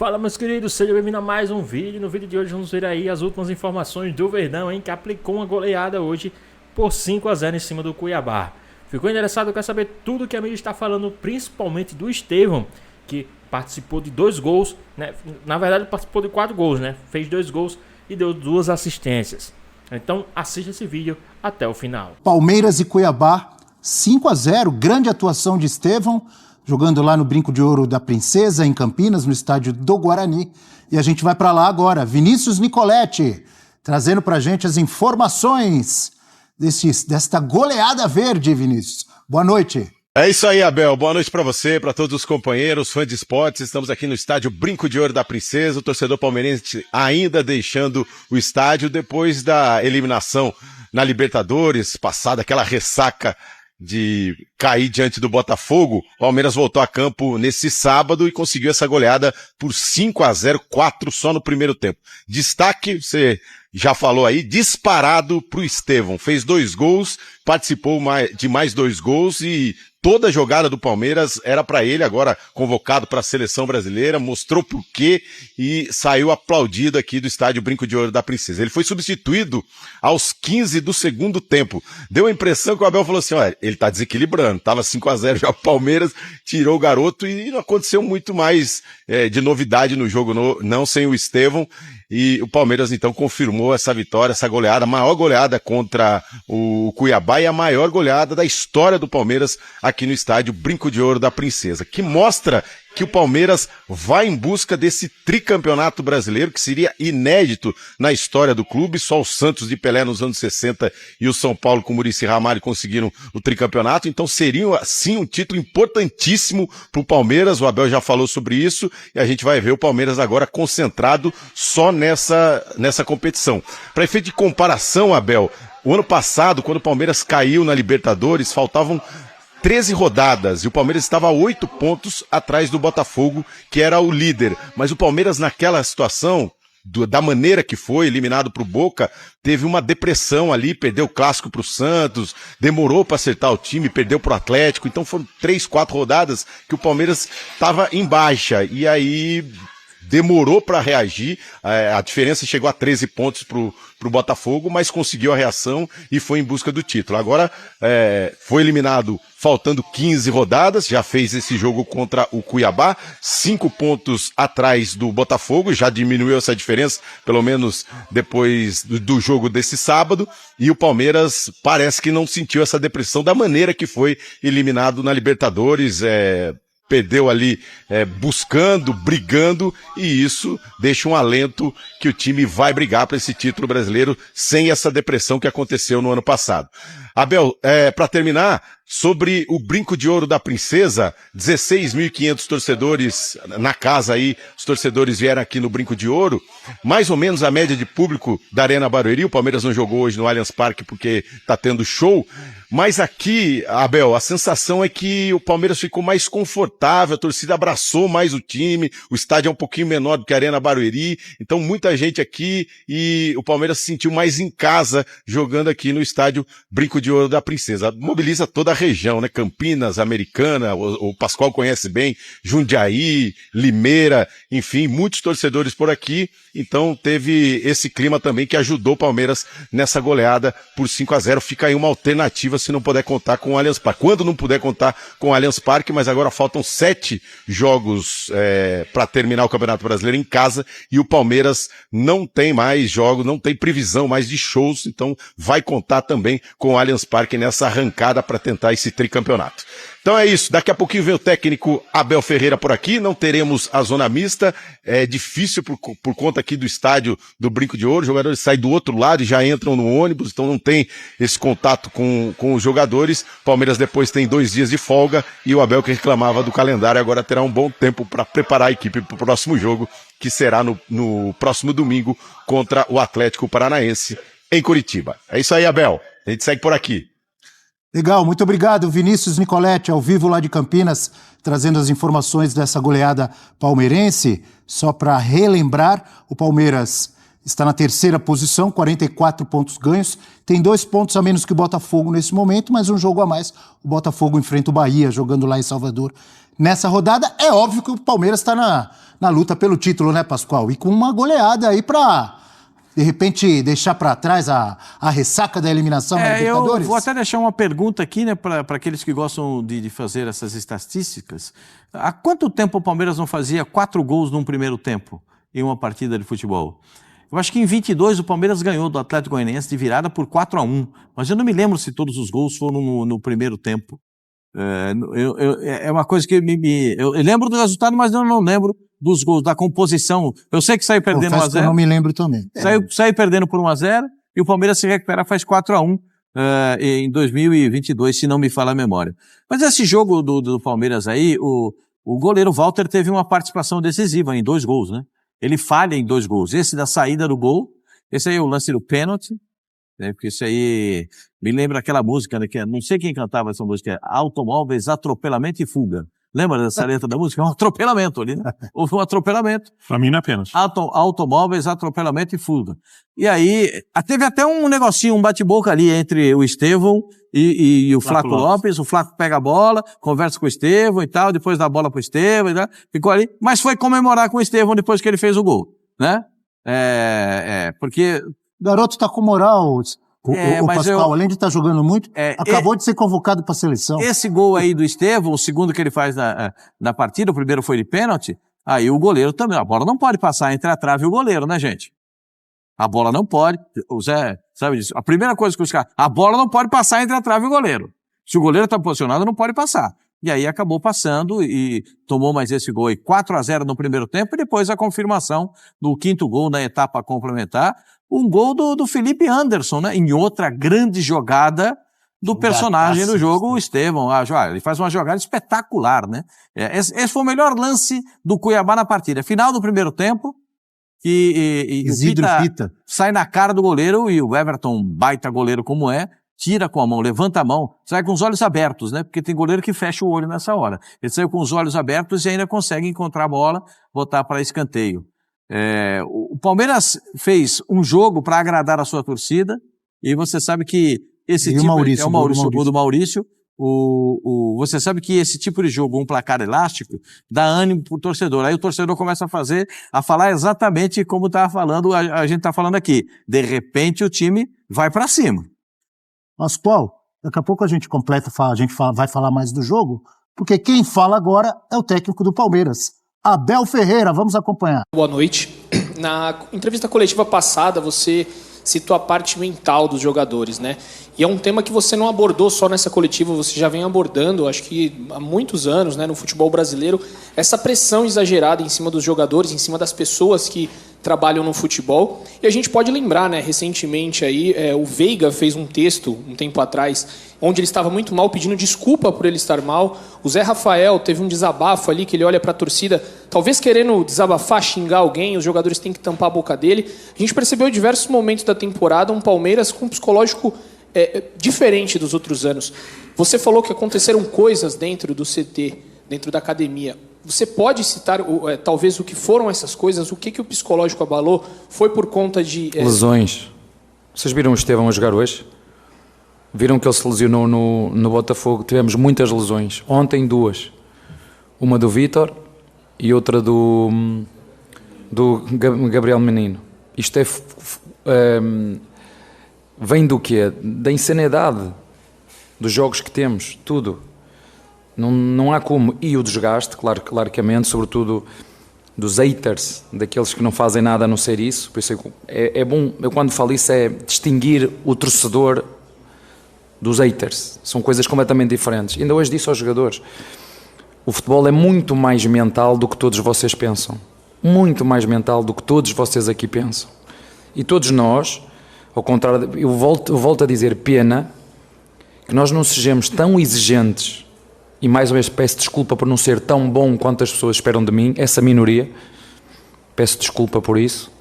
Fala, meus queridos, seja bem-vindo a mais um vídeo. No vídeo de hoje vamos ver aí as últimas informações do Verdão, hein, que aplicou uma goleada hoje por 5-0 em cima do Cuiabá. Ficou interessado? Quer saber tudo que a mídia está falando, principalmente do Estevão, que participou de 2 gols, né? Na verdade participou de 4 gols, né? Fez 2 gols e deu 2 assistências. Então assista esse vídeo até o final. Palmeiras e Cuiabá, 5-0, grande atuação de Estevão, jogando lá no Brinco de Ouro da Princesa, em Campinas, no estádio do Guarani. E a gente vai para lá agora. Vinícius Nicoletti, trazendo para a gente as informações desta goleada verde, Vinícius. Boa noite. É isso aí, Abel. Boa noite para você, para todos os companheiros, fãs de esportes. Estamos aqui no estádio Brinco de Ouro da Princesa. O torcedor palmeirense ainda deixando o estádio depois da eliminação na Libertadores, passada aquela ressaca de cair diante do Botafogo. O Palmeiras voltou a campo nesse sábado e conseguiu essa goleada por 5-0, 4 só no primeiro tempo. Destaque, você já falou aí, disparado pro Estevão. Fez 2 gols, participou de mais 2 gols e toda a jogada do Palmeiras era para ele, agora convocado para a seleção brasileira, mostrou por quê e saiu aplaudido aqui do estádio Brinco de Ouro da Princesa. Ele foi substituído aos 15 do segundo tempo. Deu a impressão que o Abel falou assim, olha, ele tá desequilibrando, tava 5-0 já o Palmeiras, tirou o garoto e não aconteceu muito mais de novidade no jogo, não sem o Estevão. E o Palmeiras então confirmou essa vitória, essa goleada, a maior goleada contra o Cuiabá e a maior goleada da história do Palmeiras aqui no estádio Brinco de Ouro da Princesa, que mostra que o Palmeiras vai em busca desse tricampeonato brasileiro, que seria inédito na história do clube. Só o Santos de Pelé nos anos 60 e o São Paulo com Muricy Ramalho conseguiram o tricampeonato, então seria assim um título importantíssimo para o Palmeiras. O Abel já falou sobre isso e a gente vai ver o Palmeiras agora concentrado só nessa competição. Para efeito de comparação, Abel, o ano passado, quando o Palmeiras caiu na Libertadores, faltavam 13 rodadas e o Palmeiras estava a 8 pontos atrás do Botafogo, que era o líder. Mas o Palmeiras naquela situação, da maneira que foi, eliminado pro Boca, teve uma depressão ali, perdeu o clássico pro Santos, demorou para acertar o time, perdeu pro Atlético, então foram 3, 4 rodadas que o Palmeiras estava em baixa e aí demorou para reagir, a diferença chegou a 13 pontos pro Botafogo, mas conseguiu a reação e foi em busca do título. Agora foi eliminado faltando 15 rodadas, já fez esse jogo contra o Cuiabá, 5 pontos atrás do Botafogo, já diminuiu essa diferença, pelo menos depois do jogo desse sábado, e o Palmeiras parece que não sentiu essa depressão da maneira que foi eliminado na Libertadores, perdeu ali buscando, brigando, e isso deixa um alento que o time vai brigar para esse título brasileiro sem essa depressão que aconteceu no ano passado. Abel, para terminar, sobre o Brinco de Ouro da Princesa, 16.500 torcedores na casa aí, os torcedores vieram aqui no Brinco de Ouro, mais ou menos a média de público da Arena Barueri. O Palmeiras não jogou hoje no Allianz Parque porque tá tendo show, mas aqui, Abel, a sensação é que o Palmeiras ficou mais confortável, a torcida abraçou mais o time, o estádio é um pouquinho menor do que a Arena Barueri, então muita gente aqui e o Palmeiras se sentiu mais em casa jogando aqui no estádio Brinco de Ouro da Princesa. Mobiliza toda a região, né? Campinas, Americana, o Pascoal conhece bem, Jundiaí, Limeira, enfim, muitos torcedores por aqui, então teve esse clima também que ajudou o Palmeiras nessa goleada por 5-0. Fica aí uma alternativa se não puder contar com o Allianz Parque. Quando não puder contar com o Allianz Parque, mas agora faltam 7 jogos para terminar o Campeonato Brasileiro em casa e o Palmeiras não tem mais jogos, não tem previsão mais de shows, então vai contar também com o Allianz Parque nessa arrancada para tentar esse tricampeonato. Então é isso, daqui a pouquinho vem o técnico Abel Ferreira por aqui, não teremos a zona mista, é difícil por conta aqui do estádio do Brinco de Ouro, os jogadores saem do outro lado e já entram no ônibus, então não tem esse contato com os jogadores. Palmeiras depois tem 2 dias de folga e o Abel, que reclamava do calendário, agora terá um bom tempo para preparar a equipe para o próximo jogo, que será no próximo domingo contra o Atlético Paranaense em Curitiba. É isso aí, Abel, a gente segue por aqui. Legal, muito obrigado, Vinícius Nicoletti, ao vivo lá de Campinas, trazendo as informações dessa goleada palmeirense. Só para relembrar, o Palmeiras está na 3ª posição, 44 pontos ganhos, tem 2 pontos a menos que o Botafogo nesse momento, mas um jogo a mais. O Botafogo enfrenta o Bahia, jogando lá em Salvador, nessa rodada. É óbvio que o Palmeiras está na luta pelo título, né, Pascoal? E com uma goleada aí para, de repente, deixar para trás a ressaca da eliminação na Libertadores. Eu vou até deixar uma pergunta aqui, né, para aqueles que gostam de fazer essas estatísticas. Há quanto tempo o Palmeiras não fazia 4 gols num primeiro tempo em uma partida de futebol? Eu acho que em 22 o Palmeiras ganhou do Atlético Goianiense de virada por 4-1, mas eu não me lembro se todos os gols foram no primeiro tempo. É uma coisa que eu lembro do resultado, mas eu não lembro dos gols, da composição. Eu sei que saiu perdendo 1-0. Eu não me lembro também. Saiu perdendo por 1-0 e o Palmeiras se recupera, faz 4-1 em 2022, se não me falha a memória. Mas esse jogo do Palmeiras aí, o goleiro Walter teve uma participação decisiva em 2 gols, né? Ele falha em 2 gols. Esse da saída do gol, esse aí é o lance do pênalti, né? Porque isso aí me lembra aquela música, né? Que não sei quem cantava essa música, Automóveis, Atropelamento e Fuga. Lembra dessa letra da música? É um atropelamento ali, né? Houve um atropelamento. Pra mim não é apenas. Automóveis, atropelamento e fuga. E aí, teve até um negocinho, um bate-boca ali entre o Estevão e o Flaco Lopes. O Flaco pega a bola, conversa com o Estevão e tal, depois dá a bola pro Estevão e tal, ficou ali. Mas foi comemorar com o Estevão depois que ele fez o gol, né? Porque... O garoto tá com moral... O Pascoal, além de estar jogando muito, acabou de ser convocado para a seleção. Esse gol aí do Estevão, o segundo que ele faz na partida, o primeiro foi de pênalti, aí o goleiro também, a bola não pode passar entre a trave e o goleiro, né, gente? A bola não pode, o Zé sabe disso. A primeira coisa que os caras, a bola não pode passar entre a trave e o goleiro. Se o goleiro está posicionado, não pode passar. E aí acabou passando e tomou mais esse gol aí, 4-0 no primeiro tempo, e depois a confirmação do 5º gol na etapa complementar, um gol do Felipe Anderson, né? Em outra grande jogada do personagem do jogo, o Estevão. Ele faz uma jogada espetacular, né? Esse foi o melhor lance do Cuiabá na partida. Final do primeiro tempo, e o Pita sai na cara do goleiro, e o Everton, baita goleiro como tira com a mão, levanta a mão, sai com os olhos abertos, né? Porque tem goleiro que fecha o olho nessa hora. Ele saiu com os olhos abertos e ainda consegue encontrar a bola, botar para escanteio. O Palmeiras fez um jogo para agradar a sua torcida, e você sabe que esse tipo Maurício, é o Maurício, o gol do Maurício. Você sabe que esse tipo de jogo, um placar elástico, dá ânimo pro torcedor. Aí o torcedor começa a falar exatamente como a gente tá falando aqui. De repente o time vai para cima. Pascoal, daqui a pouco a gente vai falar mais do jogo, porque quem fala agora é o técnico do Palmeiras, Abel Ferreira. Vamos acompanhar. Boa noite. Na entrevista coletiva passada, você citou a parte mental dos jogadores, né? E é um tema que você não abordou só nessa coletiva, você já vem abordando, acho que há muitos anos, né, no futebol brasileiro, essa pressão exagerada em cima dos jogadores, em cima das pessoas que trabalham no futebol. E a gente pode lembrar, né, recentemente aí, o Veiga fez um texto, um tempo atrás, onde ele estava muito mal, pedindo desculpa por ele estar mal. O Zé Rafael teve um desabafo ali, que ele olha para a torcida, talvez querendo desabafar, xingar alguém, os jogadores têm que tampar a boca dele. A gente percebeu em diversos momentos da temporada um Palmeiras com um psicológico diferente dos outros anos. Você falou que aconteceram coisas dentro do CT, dentro da academia. Você pode citar, talvez, o que foram essas coisas? O que o psicológico abalou? Foi por conta de... Lesões. Vocês viram o Estevão a jogar hoje? Viram que ele se lesionou no Botafogo? Tivemos muitas lesões. Ontem, 2. Uma do Vítor e outra do Gabriel Menino. Isto vem do quê? Da insanidade dos jogos que temos, tudo. Não há como. E o desgaste, claramente, sobretudo dos haters, daqueles que não fazem nada a não ser isso. Por isso é bom, eu quando falo isso, é distinguir o torcedor dos haters. São coisas completamente diferentes. Ainda hoje disse aos jogadores, o futebol é muito mais mental do que todos vocês pensam. Muito mais mental do que todos vocês aqui pensam. E todos nós, ao contrário, eu volto a dizer, pena que nós não sejamos tão exigentes, e mais uma vez peço desculpa por não ser tão bom quanto as pessoas esperam de mim, essa minoria, peço desculpa por isso,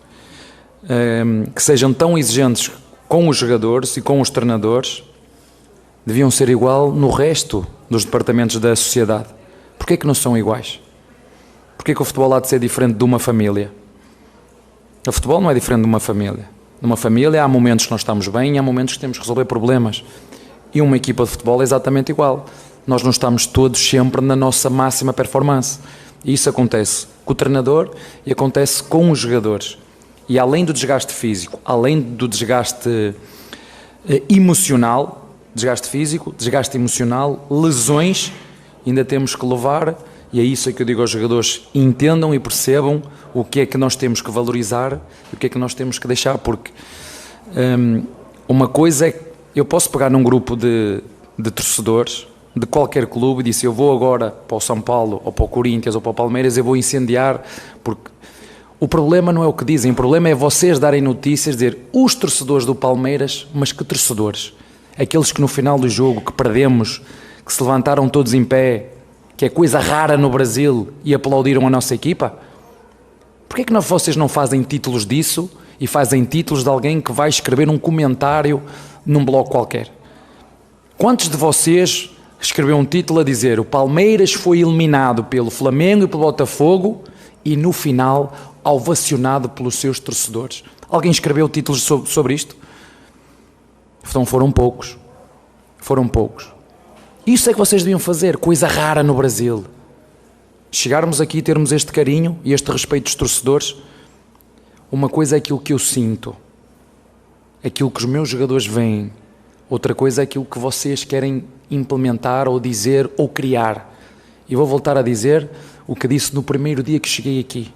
que sejam tão exigentes com os jogadores e com os treinadores, deviam ser igual no resto dos departamentos da sociedade. Porquê que não são iguais? Porquê que o futebol há de ser diferente de uma família? O futebol não é diferente de uma família. Numa família há momentos que nós estamos bem e há momentos que temos que resolver problemas. E uma equipa de futebol é exatamente igual. nós não estamos todos sempre na nossa máxima performance. E isso acontece com o treinador e acontece com os jogadores. E além do desgaste físico, além do desgaste emocional, desgaste físico, desgaste emocional, lesões, ainda temos que levar, e é isso que eu digo aos jogadores, entendam e percebam o que é que nós temos que valorizar e o que é que nós temos que deixar, porque uma coisa é que eu posso pegar num grupo de torcedores de qualquer clube e dizer, eu vou agora para o São Paulo, ou para o Corinthians, ou para o Palmeiras, eu vou incendiar, porque o problema não é o que dizem, o problema é vocês darem notícias, dizer, os torcedores do Palmeiras, mas que torcedores? Aqueles que no final do jogo, que perdemos, que se levantaram todos em pé, que é coisa rara no Brasil, e aplaudiram a nossa equipa? Porquê é que vocês não fazem títulos disso e fazem títulos de alguém que vai escrever um comentário num blog qualquer? Quantos de vocês escreveu um título a dizer o Palmeiras foi eliminado pelo Flamengo e pelo Botafogo e no final ovacionado pelos seus torcedores? Alguém escreveu títulos sobre isto? Então foram poucos. Foram poucos. Isso é que vocês deviam fazer, coisa rara no Brasil. Chegarmos aqui e termos este carinho e este respeito dos torcedores. Uma coisa é aquilo que eu sinto, aquilo que os meus jogadores veem. Outra coisa é aquilo que vocês querem implementar ou dizer ou criar. E vou voltar a dizer o que disse no primeiro dia que cheguei aqui.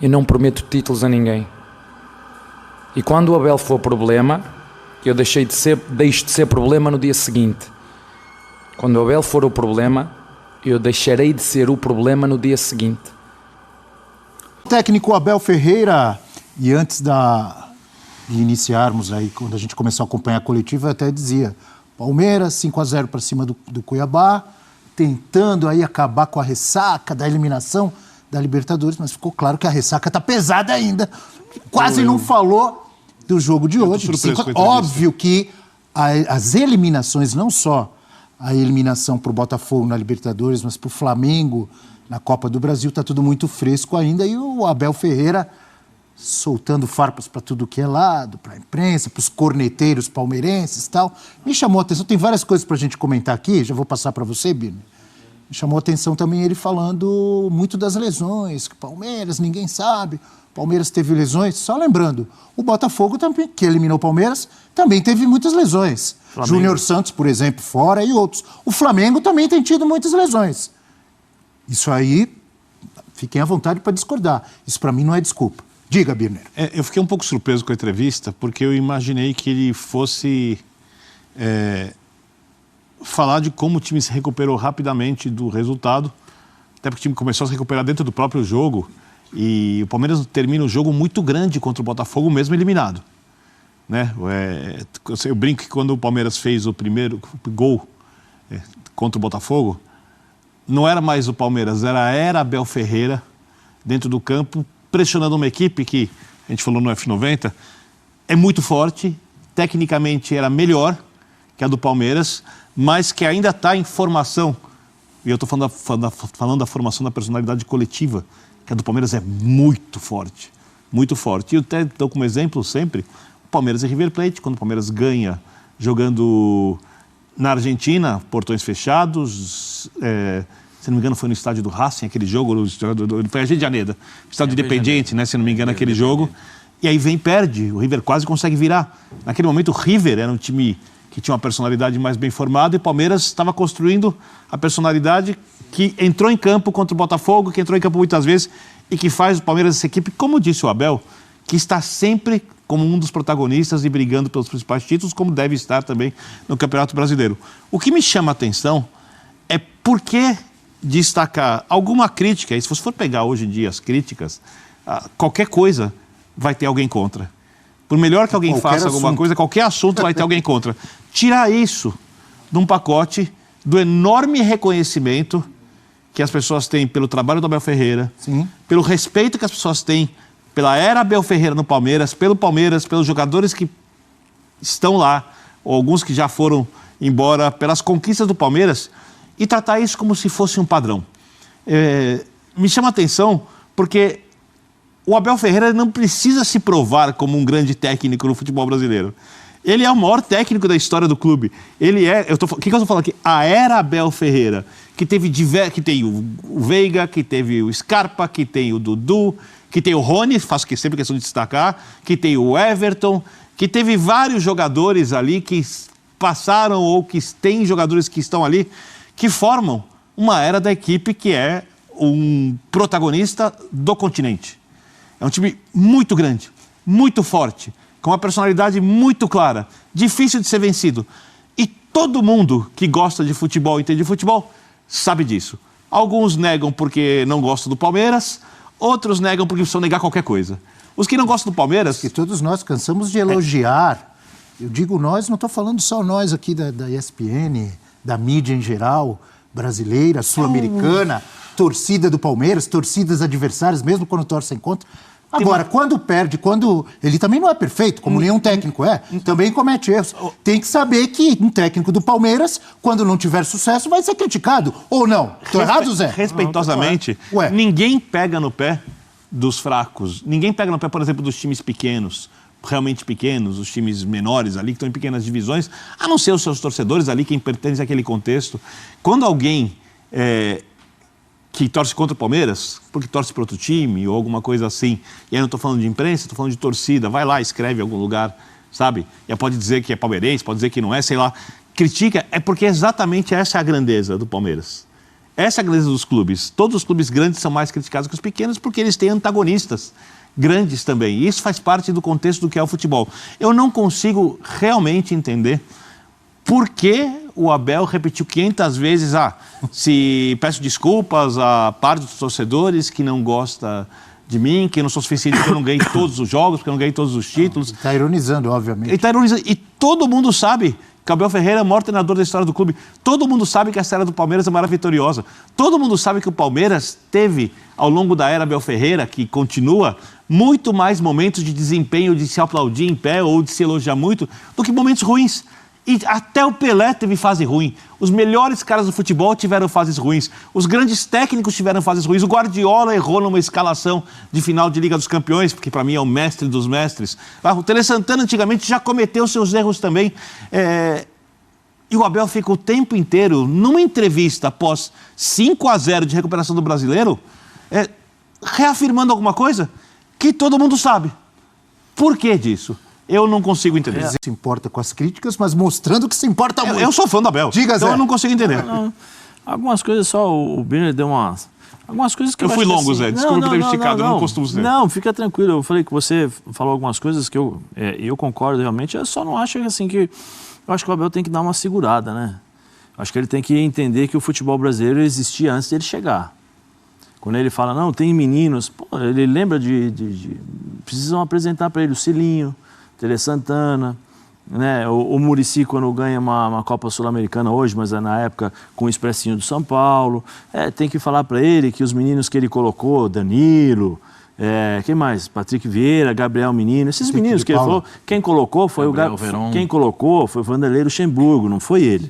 Eu não prometo títulos a ninguém. E quando o Abel for problema, eu deixo de ser problema no dia seguinte. Quando o Abel for o problema, eu deixarei de ser o problema no dia seguinte. O técnico Abel Ferreira, e antes de iniciarmos aí, quando a gente começou a acompanhar a coletiva, eu até dizia, Palmeiras 5-0 para cima do Cuiabá, tentando aí acabar com a ressaca da eliminação da Libertadores, mas ficou claro que a ressaca está pesada ainda. Quase não falou do jogo de hoje. Óbvio que as eliminações, não só a eliminação para o Botafogo na Libertadores, mas para o Flamengo na Copa do Brasil, está tudo muito fresco ainda, e o Abel Ferreira soltando farpas para tudo que é lado, para a imprensa, para os corneteiros palmeirenses e tal. Me chamou a atenção, tem várias coisas para a gente comentar aqui, já vou passar para você, Bino. Me chamou a atenção também ele falando muito das lesões, que Palmeiras, ninguém sabe, Palmeiras teve lesões. Só lembrando, o Botafogo também, que eliminou o Palmeiras, também teve muitas lesões. Júnior Santos, por exemplo, fora, e outros. O Flamengo também tem tido muitas lesões. Isso aí, fiquem à vontade para discordar. Isso para mim não é desculpa. Diga, Birner. Eu fiquei um pouco surpreso com a entrevista, porque eu imaginei que ele fosse falar de como o time se recuperou rapidamente do resultado, até porque o time começou a se recuperar dentro do próprio jogo, e o Palmeiras termina um jogo muito grande contra o Botafogo, mesmo eliminado. Né? Eu brinco que quando o Palmeiras fez o primeiro gol contra o Botafogo, não era mais o Palmeiras, era Abel Ferreira dentro do campo, pressionando uma equipe que, a gente falou no F90, é muito forte, tecnicamente era melhor que a do Palmeiras, mas que ainda está em formação. E eu estou falando da formação da personalidade coletiva, que a do Palmeiras é muito forte, muito forte. E eu até dou como exemplo sempre o Palmeiras e River Plate, quando o Palmeiras ganha jogando na Argentina, portões fechados, se não me engano foi no estádio do Racing, aquele jogo, foi a Medianeda, estádio Independiente, né, se não me engano, aquele jogo, e aí vem e perde, o River quase consegue virar. Naquele momento o River era um time que tinha uma personalidade mais bem formada e o Palmeiras estava construindo a personalidade que entrou em campo contra o Botafogo, que entrou em campo muitas vezes e que faz o Palmeiras essa equipe, como disse o Abel, que está sempre como um dos protagonistas e brigando pelos principais títulos, como deve estar também no Campeonato Brasileiro. O que me chama a atenção é por que destacar alguma crítica, e se você for pegar hoje em dia as críticas, qualquer coisa vai ter alguém contra. Por melhor que alguém faça alguma coisa, qualquer assunto vai ter alguém contra. Tirar isso de um pacote do enorme reconhecimento que as pessoas têm pelo trabalho do Abel Ferreira, sim, pelo respeito que as pessoas têm pela era Abel Ferreira no Palmeiras, pelos jogadores que estão lá, ou alguns que já foram embora, pelas conquistas do Palmeiras, e tratar isso como se fosse um padrão. Me chama a atenção porque o Abel Ferreira não precisa se provar como um grande técnico no futebol brasileiro. Ele é o maior técnico da história do clube. Ele é... O que eu estou falando aqui? A era Abel Ferreira, que teve que tem o Veiga, que teve o Scarpa, que tem o Dudu, que tem o Rony, faço sempre questão de destacar, que tem o Everton, que teve vários jogadores ali que passaram ou que tem jogadores que estão ali, que formam uma era da equipe que é um protagonista do continente. É um time muito grande, muito forte, com uma personalidade muito clara, difícil de ser vencido. E todo mundo que gosta de futebol, entende de futebol, sabe disso. Alguns negam porque não gostam do Palmeiras, outros negam porque precisam negar qualquer coisa. Os que não gostam do Palmeiras... Que todos nós cansamos de elogiar. Eu digo nós, não estou falando só nós aqui da ESPN, da mídia em geral, brasileira, sul-americana, torcida do Palmeiras, torcidas adversárias, mesmo quando torcem contra... Agora, quando perde, quando... Ele também não é perfeito, como nenhum técnico é, também comete erros. Tem que saber que um técnico do Palmeiras, quando não tiver sucesso, vai ser criticado. Ou não? Estou errado, Zé? Respeitosamente, ninguém pega no pé dos fracos. Ninguém pega no pé, por exemplo, dos times pequenos, realmente pequenos, os times menores ali, que estão em pequenas divisões, a não ser os seus torcedores ali, quem pertence àquele contexto. Quando alguém... que torce contra o Palmeiras, porque torce para outro time ou alguma coisa assim. E aí não estou falando de imprensa, estou falando de torcida. Vai lá, escreve em algum lugar, sabe? E pode dizer que é palmeirense, pode dizer que não é, sei lá. Critica, é porque exatamente essa é a grandeza do Palmeiras. Essa é a grandeza dos clubes. Todos os clubes grandes são mais criticados que os pequenos porque eles têm antagonistas grandes também. E isso faz parte do contexto do que é o futebol. Eu não consigo realmente entender por que o Abel repetiu 500 vezes, se peço desculpas a parte dos torcedores que não gosta de mim, que eu não sou suficiente, porque eu não ganhei todos os jogos, porque eu não ganhei todos os títulos. Ele está ironizando, obviamente. Ele está ironizando. E todo mundo sabe que o Abel Ferreira é o maior treinador da história do clube. Todo mundo sabe que essa era do Palmeiras é uma era vitoriosa. Todo mundo sabe que o Palmeiras teve, ao longo da era Abel Ferreira, que continua, muito mais momentos de desempenho, de se aplaudir em pé ou de se elogiar muito, do que momentos ruins. E até o Pelé teve fase ruim. Os melhores caras do futebol tiveram fases ruins. Os grandes técnicos tiveram fases ruins. O Guardiola errou numa escalação de final de Liga dos Campeões, porque para mim é o mestre dos mestres. O Tele Santana antigamente já cometeu seus erros também. E o Abel fica o tempo inteiro, numa entrevista após 5-0 de recuperação do Brasileiro, reafirmando alguma coisa que todo mundo sabe. Por que disso? Eu não consigo entender. Se importa com as críticas, mas mostrando que se importa muito. Eu sou fã do Abel. Diga, então Zé. Eu não consigo entender. Não. Algumas coisas só, o Birner deu umas... Algumas coisas que eu fui longo, assim, Zé. Desculpa por ter esticado, eu não costumo ser. Não, fica tranquilo. Eu falei que você falou algumas coisas que eu concordo realmente. Eu só não acho assim que... Eu acho que o Abel tem que dar uma segurada, né? Acho que ele tem que entender que o futebol brasileiro existia antes dele chegar. Quando ele fala, não, tem meninos... Pô, ele lembra precisam apresentar para ele o Cilinho, Tele Santana, né? O Muricy, quando ganha uma Copa Sul-Americana hoje, mas é na época com o Expressinho do São Paulo. Tem que falar para ele que os meninos que ele colocou, Danilo, quem mais? Patrick Vieira, Gabriel Menino, esses meninos que ele falou, quem colocou foi quem colocou foi o Vanderlei Luxemburgo, não foi ele.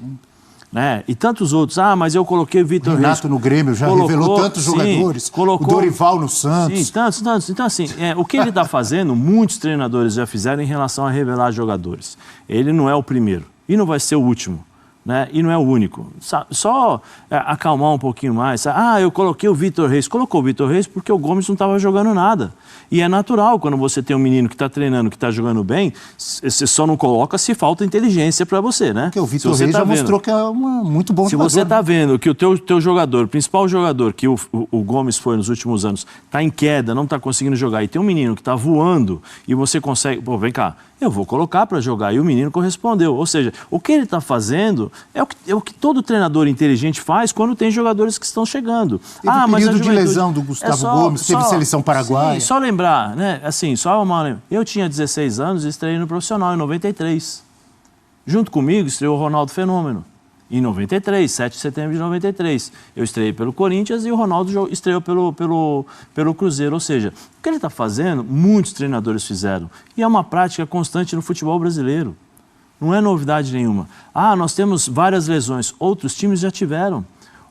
Né? E tantos outros. Mas eu coloquei o Vitor Reis. Renato no Grêmio já revelou tantos jogadores. O Dorival no Santos. Sim, tantos. Então, assim, o que ele está fazendo, muitos treinadores já fizeram em relação a revelar jogadores. Ele não é o primeiro e não vai ser o último. Né? E não é o único. Só acalmar um pouquinho mais. Eu coloquei o Vitor Reis. Colocou o Vitor Reis porque o Gomes não estava jogando nada. E é natural, quando você tem um menino que está treinando, que está jogando bem, você só não coloca se falta inteligência para você, né? Porque o Vitor Reis já mostrou que é muito bom jogador. Se você está vendo que o teu jogador, o principal jogador, que o Gomes foi nos últimos anos, está em queda, não está conseguindo jogar, e tem um menino que está voando, e você consegue... Pô, vem cá, eu vou colocar para jogar. E o menino correspondeu. Ou seja, o que ele está fazendo é o que todo treinador inteligente faz quando tem jogadores que estão chegando. Teve período de lesão do Gustavo Gomes, teve seleção paraguaia. Sim, só lembrar, né? Assim, eu tinha 16 anos e estreiei no profissional em 93. Junto comigo estreou o Ronaldo Fenômeno. Em 93, 7 de setembro de 93. Eu estreiei pelo Corinthians e o Ronaldo estreou pelo Cruzeiro. Ou seja, o que ele está fazendo, muitos treinadores fizeram. E é uma prática constante no futebol brasileiro. Não é novidade nenhuma. Nós temos várias lesões. Outros times já tiveram.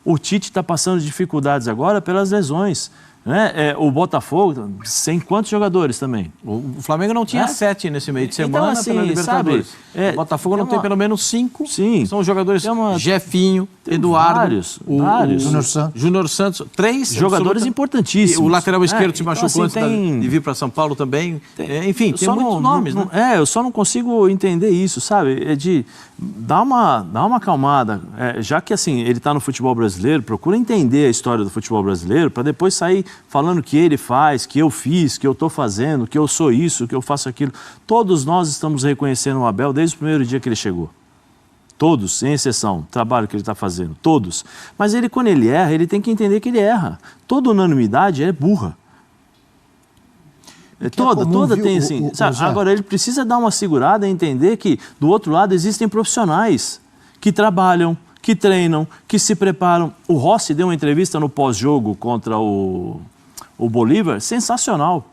O Tite está passando dificuldades agora pelas lesões. Né? O Botafogo, sem quantos jogadores também? O Flamengo não tinha 7 nesse meio de semana então, assim, pela Libertadores. Sabe, o Botafogo não tem pelo menos 5. Sim. São os jogadores Jefinho, Eduardo, vários. Júnior Santos, 3 jogadores importantíssimos. O lateral esquerdo se machucou então, assim, antes de vir para São Paulo também. Enfim, tem muitos nomes, né? Eu só não consigo entender isso, sabe? De dar uma acalmada. Já que assim, ele está no futebol brasileiro, procura entender a história do futebol brasileiro para depois sair falando que ele faz, que eu fiz, que eu estou fazendo, que eu sou isso, que eu faço aquilo. Todos nós estamos reconhecendo o Abel desde o primeiro dia que ele chegou. Todos, sem exceção, o trabalho que ele está fazendo, todos. Mas ele, quando ele erra, ele tem que entender que ele erra. Toda unanimidade é burra. Toda tem assim. Agora, ele precisa dar uma segurada e entender que, do outro lado, existem profissionais que trabalham, que treinam, que se preparam. O Rossi deu uma entrevista no pós-jogo contra o Bolívar, sensacional.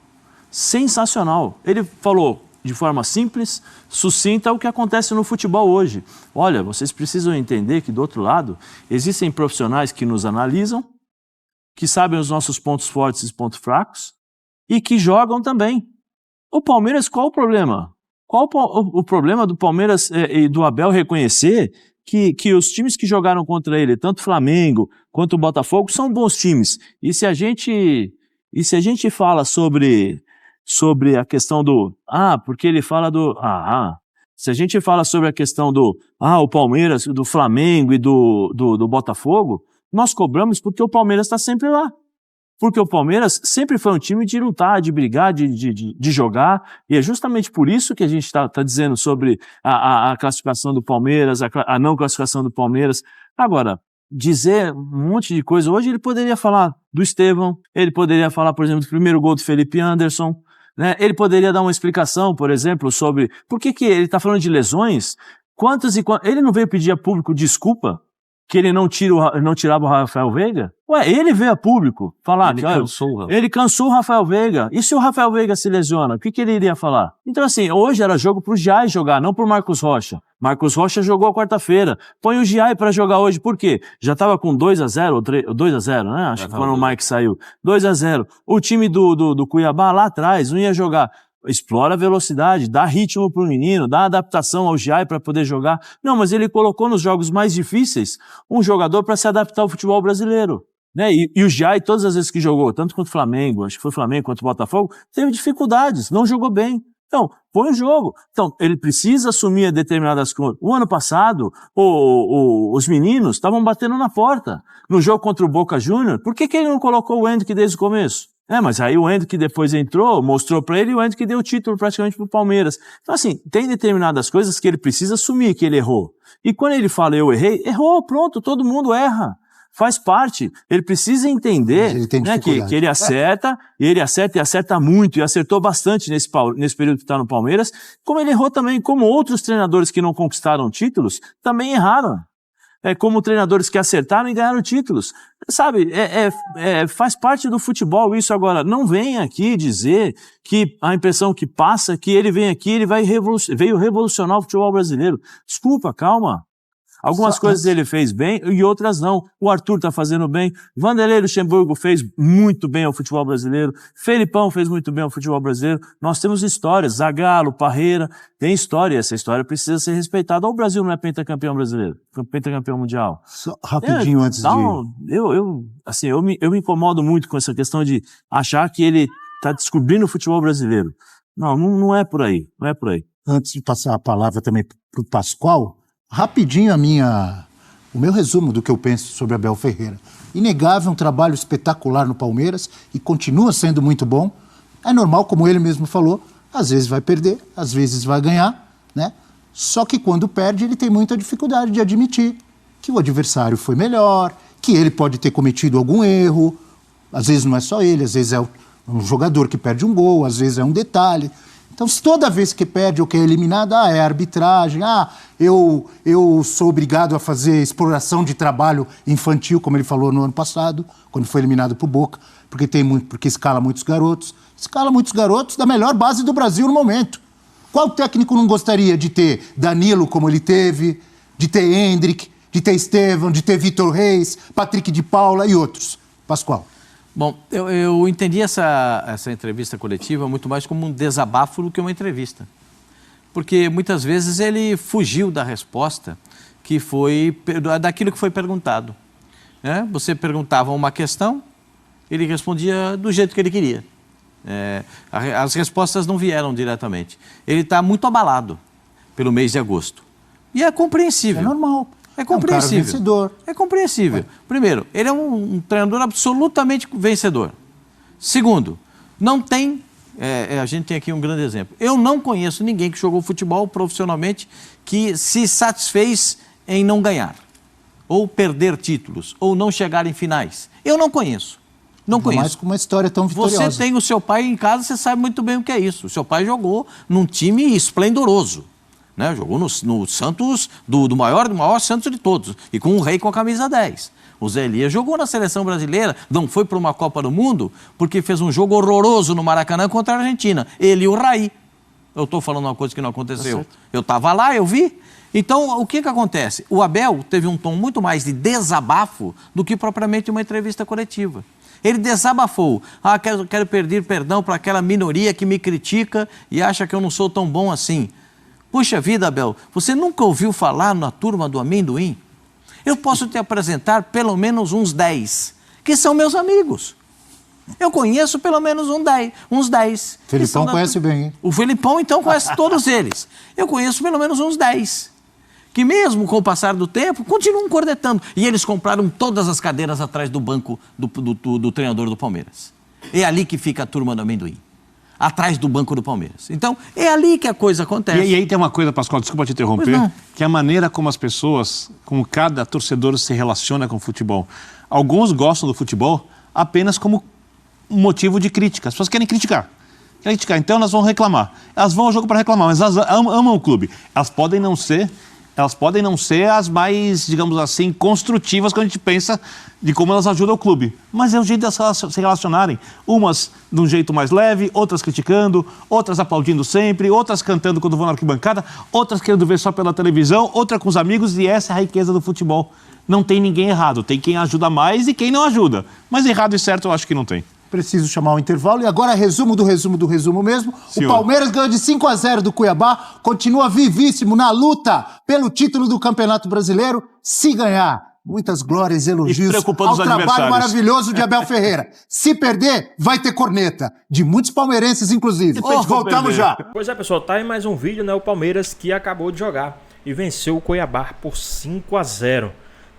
Sensacional. Ele falou de forma simples, sucinta, o que acontece no futebol hoje. Olha, vocês precisam entender que, do outro lado, existem profissionais que nos analisam, que sabem os nossos pontos fortes e pontos fracos, e que jogam também. O Palmeiras, qual o problema? Qual o problema do Palmeiras e do Abel reconhecer que os times que jogaram contra ele, tanto o Flamengo quanto o Botafogo, são bons times? E se a gente fala sobre a questão do... porque ele fala do... Se a gente fala sobre a questão do... o Palmeiras, do Flamengo e do Botafogo, nós cobramos porque o Palmeiras está sempre lá. Porque o Palmeiras sempre foi um time de lutar, de brigar, de jogar, e é justamente por isso que a gente está dizendo sobre a classificação do Palmeiras, a não classificação do Palmeiras. Agora, dizer um monte de coisa, hoje ele poderia falar do Estevão, ele poderia falar, por exemplo, do primeiro gol do Felipe Anderson, né? Ele poderia dar uma explicação, por exemplo, sobre por que ele está falando de lesões, quantas e quantas... Ele não veio pedir a público desculpa que ele não tirava o Rafael Veiga? Ele veio a público falar que ele cansou o Rafael Veiga. E se o Rafael Veiga se lesiona, o que ele iria falar? Então, assim, hoje era jogo pro Giai jogar, não pro Marcos Rocha. Marcos Rocha jogou quarta-feira. Põe o Giai para jogar hoje, por quê? Já estava com 2-0, ou 2-0, né? Acho que quando o Mike saiu. 2-0. O time do Cuiabá lá atrás não ia jogar. Explora a velocidade, dá ritmo pro menino, dá adaptação ao Giai para poder jogar. Não, mas ele colocou nos jogos mais difíceis um jogador para se adaptar ao futebol brasileiro. Né? E o Giai, todas as vezes que jogou, tanto contra o Flamengo, acho que foi o Flamengo quanto o Botafogo, teve dificuldades, não jogou bem. Então, põe o jogo. Então, ele precisa assumir determinadas coisas. O ano passado, os meninos estavam batendo na porta. No jogo contra o Boca Júnior, por que ele não colocou o Hendrick desde o começo? Mas aí o Hendrick depois entrou, mostrou pra ele, e o Hendrick deu o título praticamente pro Palmeiras. Então, assim, tem determinadas coisas que ele precisa assumir que ele errou. E quando ele fala eu errei, errou, pronto, todo mundo erra. Faz parte. Ele precisa entender, né, que ele acerta, e ele acerta e acerta muito, e acertou bastante nesse período que está no Palmeiras, como ele errou também, como outros treinadores que não conquistaram títulos, também erraram. Como treinadores que acertaram e ganharam títulos. Sabe, faz parte do futebol isso. Agora. Não vem aqui dizer que a impressão que passa é que ele vem aqui, ele veio revolucionar o futebol brasileiro. Desculpa, calma. Algumas coisas ele fez bem e outras não. O Arthur está fazendo bem. Vanderlei Luxemburgo fez muito bem ao futebol brasileiro. Felipão fez muito bem ao futebol brasileiro. Nós temos histórias. Zagallo, Parreira, tem história. Essa história precisa ser respeitada. Ou o Brasil não é pentacampeão brasileiro? Pentacampeão mundial. Só rapidinho antes de... Eu me incomodo muito com essa questão de achar que ele está descobrindo o futebol brasileiro. Não é por aí. Não é por aí. Antes de passar a palavra também para o Pascoal, rapidinho o meu resumo do que eu penso sobre Abel Ferreira. Inegável, um trabalho espetacular no Palmeiras e continua sendo muito bom. É normal, como ele mesmo falou, às vezes vai perder, às vezes vai ganhar, né? Só que quando perde, ele tem muita dificuldade de admitir que o adversário foi melhor, que ele pode ter cometido algum erro. Às vezes não é só ele, às vezes é um jogador que perde um gol, às vezes é um detalhe. Então, se toda vez que perde ou que é eliminado, é arbitragem, eu sou obrigado a fazer exploração de trabalho infantil, como ele falou no ano passado, quando foi eliminado por Boca, porque escala muitos garotos. Escala muitos garotos da melhor base do Brasil no momento. Qual técnico não gostaria de ter Danilo como ele teve, de ter Hendrick, de ter Estevão, de ter Vitor Reis, Patrick de Paula e outros? Pascoal. Bom, eu entendi essa entrevista coletiva muito mais como um desabafo do que uma entrevista. Porque muitas vezes ele fugiu da resposta daquilo que foi perguntado. Né? Você perguntava uma questão, ele respondia do jeito que ele queria. As respostas não vieram diretamente. Ele está muito abalado pelo mês de agosto. E é compreensível. É normal. É compreensível. É um cara vencedor. É compreensível. Primeiro, ele é um treinador absolutamente vencedor. Segundo, não tem... a gente tem aqui um grande exemplo. Eu não conheço ninguém que jogou futebol profissionalmente que se satisfez em não ganhar, ou perder títulos, ou não chegar em finais. Eu não conheço. Não conheço. Mais com uma história tão vitoriosa. Você tem o seu pai em casa, você sabe muito bem o que é isso. O seu pai jogou num time esplendoroso. Né? Jogou no Santos, do maior Santos de todos, e com um rei com a camisa 10. O Zé Elias jogou na seleção brasileira, não foi para uma Copa do Mundo, porque fez um jogo horroroso no Maracanã contra a Argentina. Ele e o Raí. Eu estou falando uma coisa que não aconteceu. Eu estava lá, eu vi. Então, o que acontece? O Abel teve um tom muito mais de desabafo do que propriamente uma entrevista coletiva. Ele desabafou. Quero pedir perdão para aquela minoria que me critica e acha que eu não sou tão bom assim. Puxa vida, Abel, você nunca ouviu falar na turma do amendoim? Eu posso te apresentar pelo menos uns 10, que são meus amigos. Eu conheço pelo menos uns 10. Felipão conhece bem, hein? O Felipão, então, conhece todos eles. Eu conheço pelo menos uns 10. Que mesmo com o passar do tempo, continuam cornetando. E eles compraram todas as cadeiras atrás do banco do treinador do Palmeiras. É ali que fica a turma do amendoim. Atrás do banco do Palmeiras. Então, é ali que a coisa acontece. E aí tem uma coisa, Pascoal, desculpa te interromper, que é a maneira como as pessoas, como cada torcedor se relaciona com o futebol. Alguns gostam do futebol apenas como um motivo de crítica. As pessoas querem criticar. Então elas vão reclamar. Elas vão ao jogo para reclamar, mas elas amam o clube. Elas podem não ser as mais, digamos assim, construtivas quando a gente pensa de como elas ajudam o clube. Mas é o jeito de elas se relacionarem. Umas de um jeito mais leve, outras criticando, outras aplaudindo sempre, outras cantando quando vão na arquibancada, outras querendo ver só pela televisão, outra com os amigos, e essa é a riqueza do futebol. Não tem ninguém errado, tem quem ajuda mais e quem não ajuda. Mas errado e certo eu acho que não tem. Preciso chamar um intervalo. E agora, resumo do resumo mesmo. Senhor. O Palmeiras ganhou de 5-0 do Cuiabá, continua vivíssimo na luta pelo título do Campeonato Brasileiro. Se ganhar, muitas glórias e elogios ao trabalho maravilhoso de Abel Ferreira. Se perder, vai ter corneta. De muitos palmeirenses, inclusive. Voltamos já. Pois é, pessoal, tá aí mais um vídeo, né? O Palmeiras que acabou de jogar e venceu o Cuiabá por 5-0.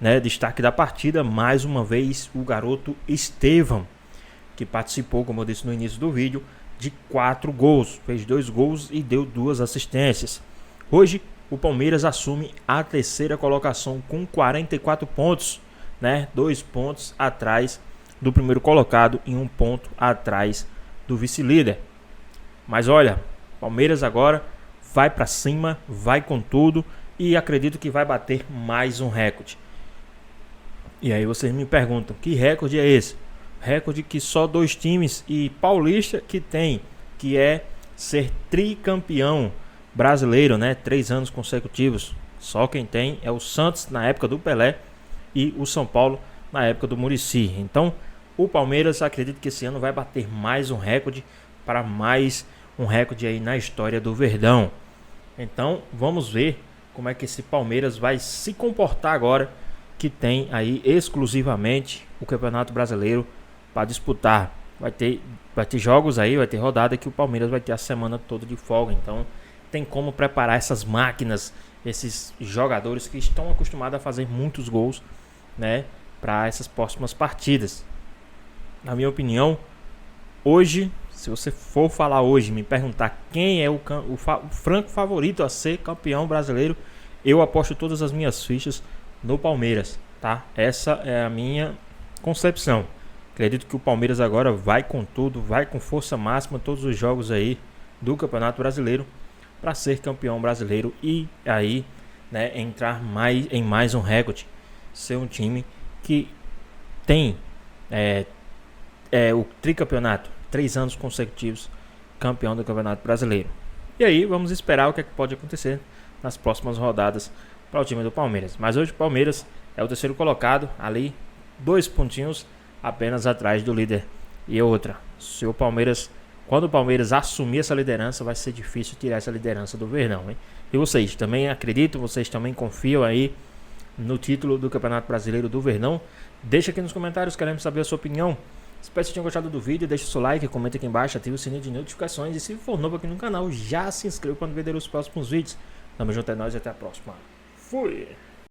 Né? Destaque da partida, mais uma vez, o garoto Estevão, que participou, como eu disse no início do vídeo, de 4 gols. Fez 2 gols e deu 2 assistências. Hoje, o Palmeiras assume a 3ª colocação com 44 pontos, né? 2 pontos atrás do primeiro colocado e 1 ponto atrás do vice-líder. Mas olha, Palmeiras agora vai para cima, vai com tudo e acredito que vai bater mais um recorde. E aí vocês me perguntam, que recorde é esse? Recorde que só 2 times e paulista que tem, que é ser tricampeão brasileiro, né? 3 anos consecutivos. Só quem tem é o Santos na época do Pelé e o São Paulo na época do Muricy. Então, o Palmeiras acredito que esse ano vai bater mais um recorde, para mais um recorde aí na história do Verdão. Então, vamos ver como é que esse Palmeiras vai se comportar agora que tem aí exclusivamente o Campeonato Brasileiro para disputar. Vai ter jogos aí, vai ter rodada que o Palmeiras vai ter a semana toda de folga. Então tem como preparar essas máquinas, esses jogadores que estão acostumados a fazer muitos gols, né, para essas próximas partidas. Na minha opinião, hoje, se você for falar hoje, me perguntar quem é o franco favorito a ser campeão brasileiro, eu aposto todas as minhas fichas no Palmeiras, tá? Essa é a minha concepção. Acredito que o Palmeiras agora vai com tudo, vai com força máxima todos os jogos aí do Campeonato Brasileiro para ser campeão brasileiro e aí, né, entrar em mais um recorde, ser um time que tem o tricampeonato, 3 anos consecutivos campeão do Campeonato Brasileiro. E aí vamos esperar o que pode acontecer nas próximas rodadas para o time do Palmeiras. Mas hoje o Palmeiras é o 3º colocado ali, 2 pontinhos apenas atrás do líder. E outra, se o Palmeiras, quando o Palmeiras assumir essa liderança, vai ser difícil tirar essa liderança do Verdão, hein? E vocês também acreditam, vocês também confiam aí no título do Campeonato Brasileiro do Verdão? Deixa aqui nos comentários, queremos saber a sua opinião. Espero que vocês tenham gostado do vídeo, deixa o seu like, comenta aqui embaixo, ative o sininho de notificações e se for novo aqui no canal, já se inscreva para não perder os próximos vídeos. Tamo junto, é nóis e até a próxima. Fui!